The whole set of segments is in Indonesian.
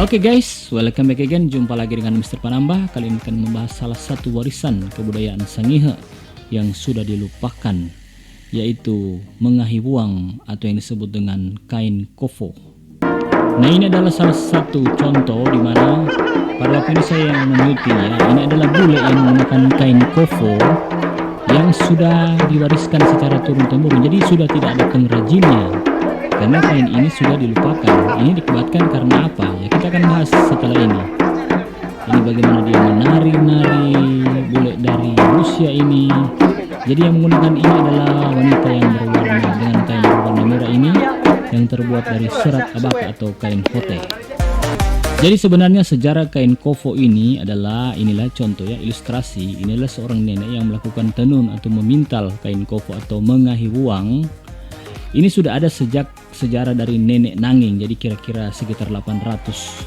Oke guys, welcome back again. Jumpa lagi dengan Mr. Panambah. Kali ini akan membahas salah satu warisan kebudayaan Sangihe yang sudah dilupakan, yaitu mengahiwuang atau yang disebut dengan kain kofo. Nah, ini adalah salah satu contoh di mana pada waktu ini saya yang mengikuti ya. Ini adalah bule yang menggunakan kain kofo yang sudah diwariskan secara turun-temurun. Jadi sudah tidak ada pengrajinnya. Karena kain ini sudah dilupakan. Ini dibuatkan karena apa? Ya kita akan bahas setelah ini. Ini bagaimana dia menari-nari bule dari Rusia ini. Jadi yang menggunakan ini adalah wanita yang berwarna dengan kain berwarna merah ini, yang terbuat dari serat abaka atau kain hote. Jadi sebenarnya sejarah kain kofo ini adalah, inilah contoh ya, ilustrasi. Inilah seorang nenek yang melakukan tenun atau memintal kain kofo atau mengahiwuang. Ini sudah ada sejak sejarah dari nenek Nanging, jadi kira-kira sekitar 800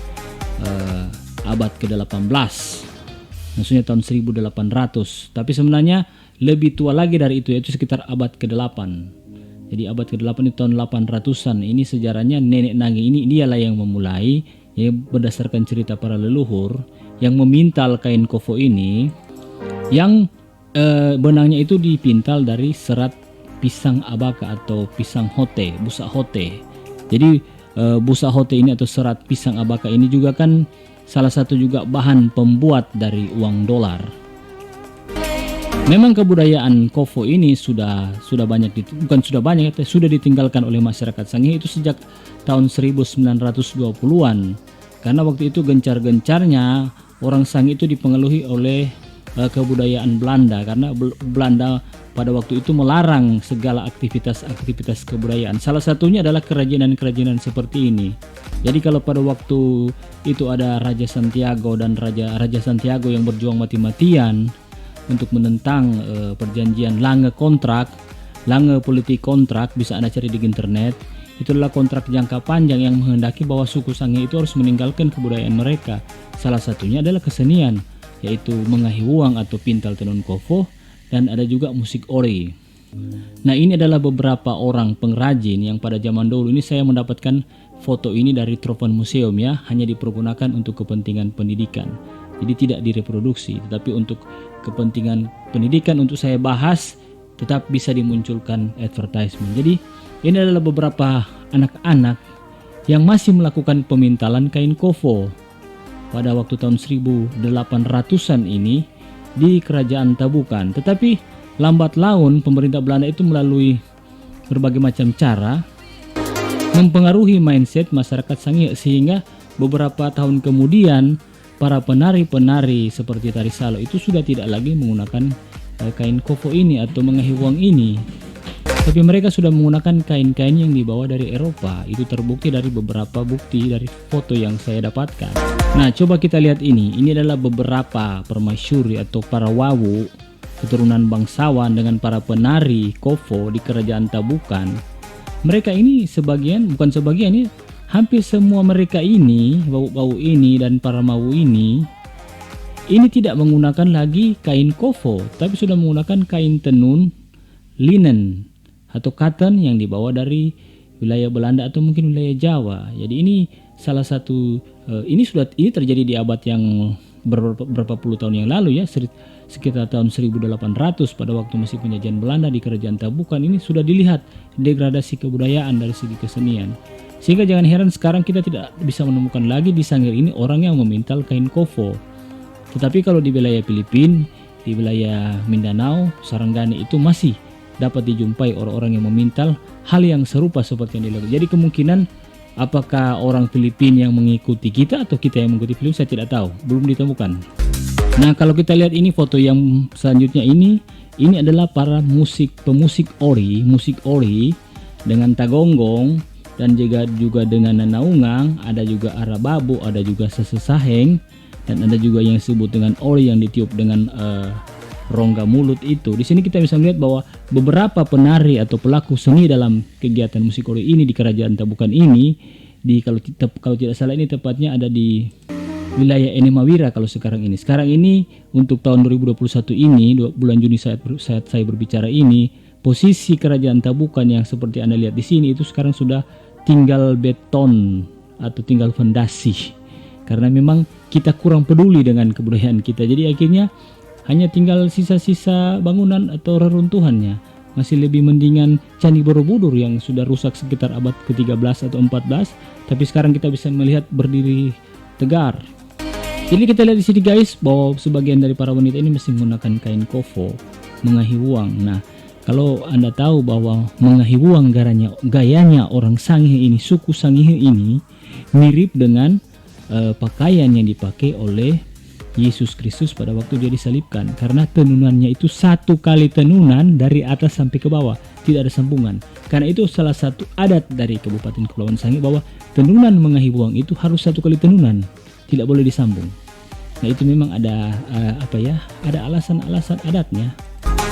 abad ke-18, maksudnya tahun 1800. Tapi sebenarnya lebih tua lagi dari itu, yaitu sekitar abad ke-8. Jadi abad ke-8 itu tahun 800-an. Ini sejarahnya nenek Nanging ini, dialah yang memulai, ya, berdasarkan cerita para leluhur, yang memintal kain kofo ini, yang benangnya itu dipintal dari serat pisang abaka atau pisang hote, busa hote. Jadi busa hote ini atau serat pisang abaka ini juga kan salah satu juga bahan pembuat dari uang dolar. Memang kebudayaan kofo ini sudah banyak, bukan sudah banyak, sudah ditinggalkan oleh masyarakat Sangihe itu sejak tahun 1920-an. Karena waktu itu gencar-gencarnya orang Sangihe itu dipengaruhi oleh kebudayaan Belanda, karena Belanda pada waktu itu melarang segala aktivitas kebudayaan. Salah satunya adalah kerajinan-kerajinan seperti ini. Jadi kalau pada waktu itu ada Raja Santiago dan Raja Santiago yang berjuang mati-matian untuk menentang perjanjian Lange kontrak, Lange politik kontrak, bisa Anda cari di internet. Itu adalah kontrak jangka panjang yang menghendaki bahwa suku Sangihe itu harus meninggalkan kebudayaan mereka. Salah satunya adalah kesenian, yaitu mengahiwuang atau pintal tenun kofo, dan ada juga musik ori. Nah, ini adalah beberapa orang pengrajin yang pada zaman dulu ini saya mendapatkan foto ini dari Tropen Museum ya, hanya dipergunakan untuk kepentingan pendidikan. Jadi tidak direproduksi, tetapi untuk kepentingan pendidikan untuk saya bahas tetap bisa dimunculkan advertisement. Jadi ini adalah beberapa anak-anak yang masih melakukan pemintalan kain kofo pada waktu tahun 1800-an ini di kerajaan Tabukan. Tetapi lambat laun pemerintah Belanda itu melalui berbagai macam cara mempengaruhi mindset masyarakat Sangihe, sehingga beberapa tahun kemudian para penari-penari seperti tari salo itu sudah tidak lagi menggunakan kain kofo ini atau mengahiwuang ini, tapi mereka sudah menggunakan kain-kain yang dibawa dari Eropa. Itu terbukti dari beberapa bukti dari foto yang saya dapatkan. Nah, coba kita lihat ini. Ini adalah beberapa permaisuri atau para wawu keturunan bangsawan dengan para penari kofo di kerajaan Tabukan. Mereka ini sebagian, bukan sebagian, ini hampir semua mereka ini, wawu-wawu ini dan para mawu ini tidak menggunakan lagi kain kofo, tapi sudah menggunakan kain tenun linen atau cotton yang dibawa dari wilayah Belanda atau mungkin wilayah Jawa. Jadi ini salah satu ini terjadi di abad yang berapa puluh tahun yang lalu ya, sekitar tahun 1800 pada waktu masih penjajahan Belanda di kerajaan Tabukan. Ini sudah dilihat degradasi kebudayaan dari segi kesenian. Sehingga jangan heran sekarang kita tidak bisa menemukan lagi di Sangihe ini orang yang memintal kain kofo. Tetapi kalau di wilayah Filipina, di wilayah Mindanao, Sarangani itu masih dapat dijumpai orang-orang yang memintal hal yang serupa seperti yang dilakukan. Jadi kemungkinan apakah orang Filipina yang mengikuti kita atau kita yang mengikuti Filipina, saya tidak tahu, belum ditemukan. Nah, kalau kita lihat ini foto yang selanjutnya ini adalah para pemusik ori, musik ori dengan tagonggong dan juga dengan nanaungang, ada juga arababu, ada juga sesesaheng, dan ada juga yang disebut dengan ori yang ditiup dengan rongga mulut itu. Di sini kita bisa melihat bahwa beberapa penari atau pelaku seni dalam kegiatan musik ori ini di kerajaan Tabukan ini, kalau tidak salah ini tepatnya ada di wilayah Enemawira kalau sekarang ini. Sekarang ini untuk tahun 2021 ini, bulan Juni saat saya berbicara ini, posisi kerajaan Tabukan yang seperti Anda lihat di sini itu sekarang sudah tinggal beton atau tinggal fondasi. karena memang kita kurang peduli dengan kebudayaan kita. Jadi akhirnya hanya tinggal sisa-sisa bangunan atau reruntuhannya. Masih lebih mendingan Candi Borobudur yang sudah rusak sekitar abad ke-13 atau 14, tapi sekarang kita bisa melihat berdiri tegar. Jadi kita lihat di sini guys, bahwa sebagian dari para wanita ini masih menggunakan kain kofo mengahiwuang. Nah, kalau Anda tahu bahwa mengahiwuang gayanya orang Sangihe ini, suku Sangihe ini mirip dengan pakaian yang dipakai oleh Yesus Kristus pada waktu dia disalibkan, karena tenunannya itu satu kali tenunan dari atas sampai ke bawah, tidak ada sambungan. Karena itu salah satu adat dari Kabupaten Kepulauan Sangihe bahwa tenunan mengahiwuang itu harus satu kali tenunan, tidak boleh disambung. Nah, itu memang ada ada alasan-alasan adatnya.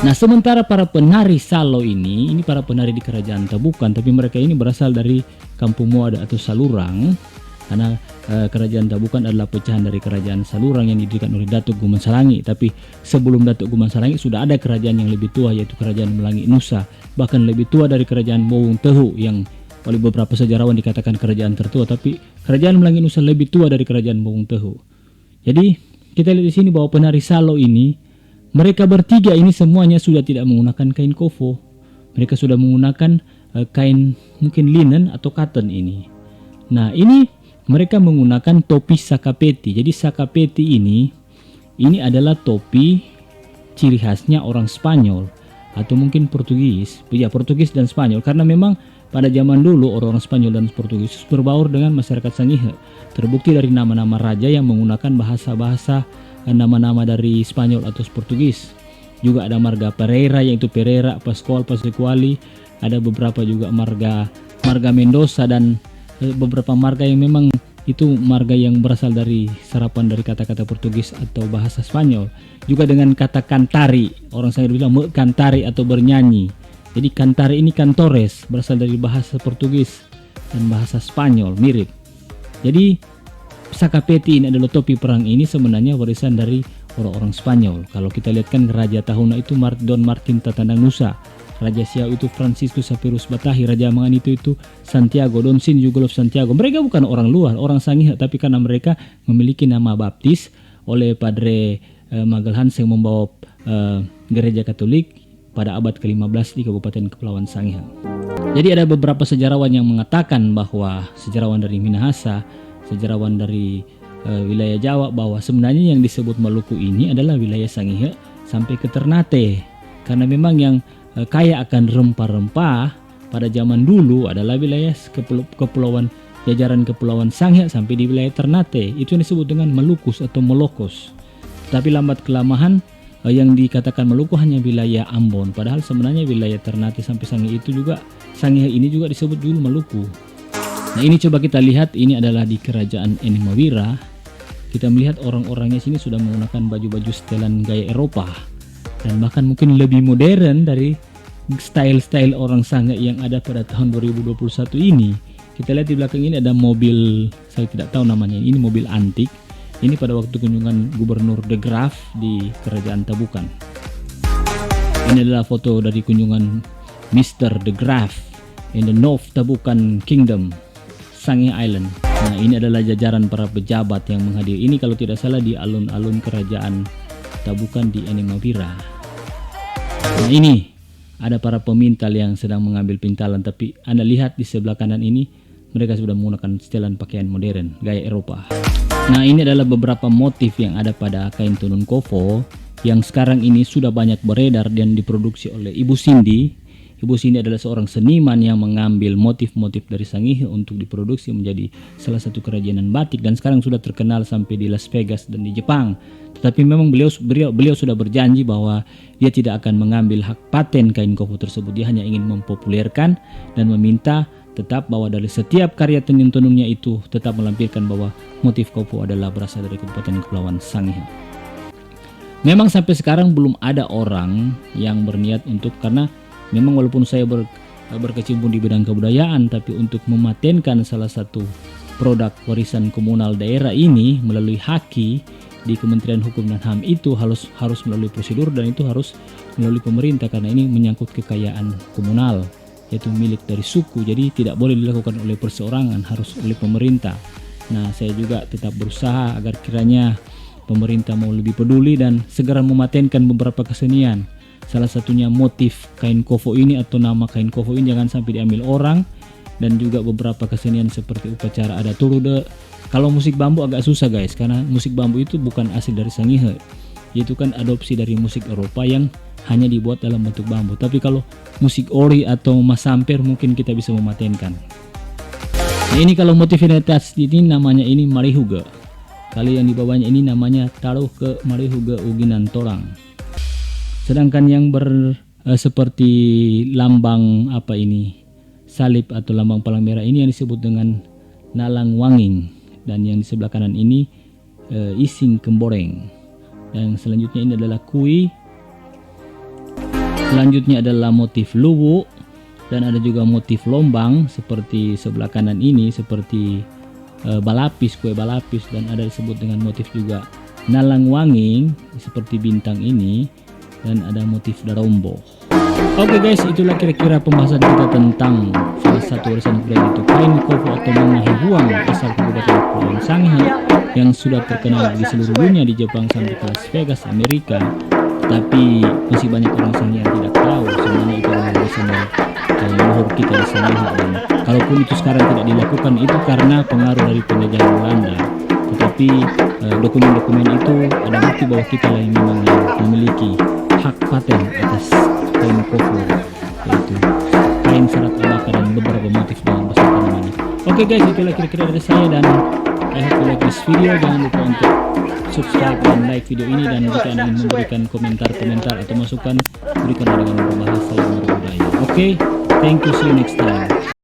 Nah, sementara para penari Salo ini para penari di Kerajaan Tabukan, tapi mereka ini berasal dari Kampung Muada atau Salurang, karena Kerajaan Tabukan adalah pecahan dari Kerajaan Salurang yang didirikan oleh Datuk Gumansalangi. Tapi sebelum Datuk Gumansalangi sudah ada kerajaan yang lebih tua, yaitu Kerajaan Melangi Nusa, bahkan lebih tua dari Kerajaan Mowung Tehu yang oleh beberapa sejarawan dikatakan kerajaan tertua, tapi Kerajaan Melangi Nusa lebih tua dari Kerajaan Mowung Tehu. Jadi kita lihat di sini bahwa penari Salo ini, mereka bertiga ini semuanya sudah tidak menggunakan kain kofo. Mereka sudah menggunakan kain mungkin linen atau cotton ini. Nah, ini mereka menggunakan topi sakapeti. Jadi sakapeti ini adalah topi ciri khasnya orang Spanyol atau mungkin Portugis. Ya, Portugis dan Spanyol, karena memang pada zaman dulu orang-orang Spanyol dan Portugis berbaur dengan masyarakat Sangihe. Terbukti dari nama-nama raja yang menggunakan bahasa-bahasa nama-nama dari Spanyol atau Portugis. Juga ada marga Pereira, yaitu Pereira, Pascual, Pasquali. Ada beberapa juga marga Mendoza dan beberapa marga yang memang itu marga yang berasal dari serapan dari kata-kata Portugis atau bahasa Spanyol. Juga dengan kata cantari, orang Sangihe bilang cantari atau bernyanyi. Jadi cantari ini cantores, berasal dari bahasa Portugis dan bahasa Spanyol, mirip. Jadi sakapeti ini adalah topi perang ini sebenarnya warisan dari orang-orang Spanyol. Kalau kita lihat kan Raja Tahuna itu Don Martin Tatanang Nusa, Raja Siau itu Franciscus Sapirus Batahi, Raja Mangan itu Santiago, Don Sin Jugolov Santiago. Mereka bukan orang luar, orang Sangihe, tapi karena mereka memiliki nama baptis oleh Padre Magalhães yang membawa gereja Katolik pada abad ke-15 di Kabupaten Kepulauan Sangihe. Jadi ada beberapa sejarawan yang mengatakan bahwa sejarawan dari Minahasa, sejarawan dari wilayah Jawa, bahwa sebenarnya yang disebut Maluku ini adalah wilayah Sangihe sampai ke Ternate, karena memang yang kaya akan rempah-rempah pada zaman dulu adalah wilayah kepulauan jajaran Kepulauan Sangihe sampai di wilayah Ternate. Itu yang disebut dengan Malukus atau Molokos. Tapi lambat kelamaan yang dikatakan Maluku hanya wilayah Ambon, padahal sebenarnya wilayah Ternate sampai Sangihe itu juga, Sangihe ini juga disebut dulu Maluku. Nah, ini coba kita lihat, ini adalah di Kerajaan Enemawira. Kita melihat orang-orangnya sini sudah menggunakan baju-baju setelan gaya Eropa dan bahkan mungkin lebih modern dari style-style orang Sangihe yang ada pada tahun 2021 ini. Kita lihat di belakang ini ada mobil, saya tidak tahu namanya, ini mobil antik. Ini pada waktu kunjungan Gubernur De Graaf di Kerajaan Tabukan. Ini adalah foto dari kunjungan Mr. De Graaf in the North Tabukan Kingdom, Sangihe Island. Nah, ini adalah jajaran para pejabat yang menghadiri. Ini kalau tidak salah di alun-alun Kerajaan Tabukan di Enemawira. Nah, ini ada para pemintal yang sedang mengambil pintalan, tapi Anda lihat di sebelah kanan ini mereka sudah menggunakan setelan pakaian modern gaya Eropa. Nah, ini adalah beberapa motif yang ada pada kain tenun kofo yang sekarang ini sudah banyak beredar dan diproduksi oleh Ibu Cindy. Ibu Cindy adalah seorang seniman yang mengambil motif-motif dari Sangihe untuk diproduksi menjadi salah satu kerajinan batik, dan sekarang sudah terkenal sampai di Las Vegas dan di Jepang. Tetapi memang beliau sudah berjanji bahwa dia tidak akan mengambil hak paten kain kofo tersebut. Dia hanya ingin mempopulerkan dan meminta tetap bahwa dari setiap karya tenun-tenunnya itu tetap melampirkan bahwa motif kofo adalah berasal dari Kabupaten Kepulauan Sangihe. Memang sampai sekarang belum ada orang yang berniat untuk, karena memang walaupun saya berkecimpung di bidang kebudayaan, tapi untuk mematenkan salah satu produk warisan komunal daerah ini melalui haki di Kementerian Hukum dan HAM itu harus melalui prosedur, dan itu harus melalui pemerintah karena ini menyangkut kekayaan komunal, yaitu milik dari suku. Jadi tidak boleh dilakukan oleh perseorangan, harus oleh pemerintah. Nah, saya juga tetap berusaha agar kiranya pemerintah mau lebih peduli dan segera mematenkan beberapa kesenian. Salah satunya motif kain kofo ini atau nama kain kofo ini jangan sampai diambil orang, dan juga beberapa kesenian seperti upacara adat Tulude. Kalau musik bambu agak susah guys, karena musik bambu itu bukan asli dari Sangihe. Itu kan adopsi dari musik Eropa yang hanya dibuat dalam bentuk bambu. Tapi kalau musik ori atau masamper mungkin kita bisa mematenkan. Nah, ini kalau motif identitas ini namanya ini marihuga. Kali yang di bawahnya ini namanya taruh ke marihuga uginan torang. Sedangkan yang seperti lambang apa ini, salib atau lambang palang merah ini yang disebut dengan nalang wanging, dan yang di sebelah kanan ini ising kemboreng. Dan selanjutnya ini adalah kui. Selanjutnya adalah motif luwu, dan ada juga motif lombang seperti sebelah kanan ini seperti balapis, kue balapis, dan ada disebut dengan motif juga nalang wanging seperti bintang ini, dan ada motif darombo. Oke guys, itulah kira-kira pembahasan kita tentang salah satu warisan budaya itu kain kofo atau mengahibuang asal Kabupaten Kepulauan Sangihe yang sudah terkenal di seluruh dunia, di Jepang sampai ke Las Vegas, Amerika. Tapi masih banyak orang Sangihe yang tidak tahu sebenarnya itu adalah warisan leluhur kita di Sangihe, dan kalaupun itu sekarang tidak dilakukan itu karena pengaruh dari penjajahan Belanda. Tetapi dokumen-dokumen itu ada bukti bahwa kita lah yang memang memiliki hak paten atas kain kofo, yaitu kain serat alaka dan beberapa motif dengan bahasa tanamannya. Oke guys, itulah kira-kira dari saya, dan I hope you like this video. Jangan lupa untuk subscribe dan like video ini, dan jika Anda ingin memberikan komentar atau masukan, berikan dengan berbahasa yang berbudaya. Oke, thank you, see you next time.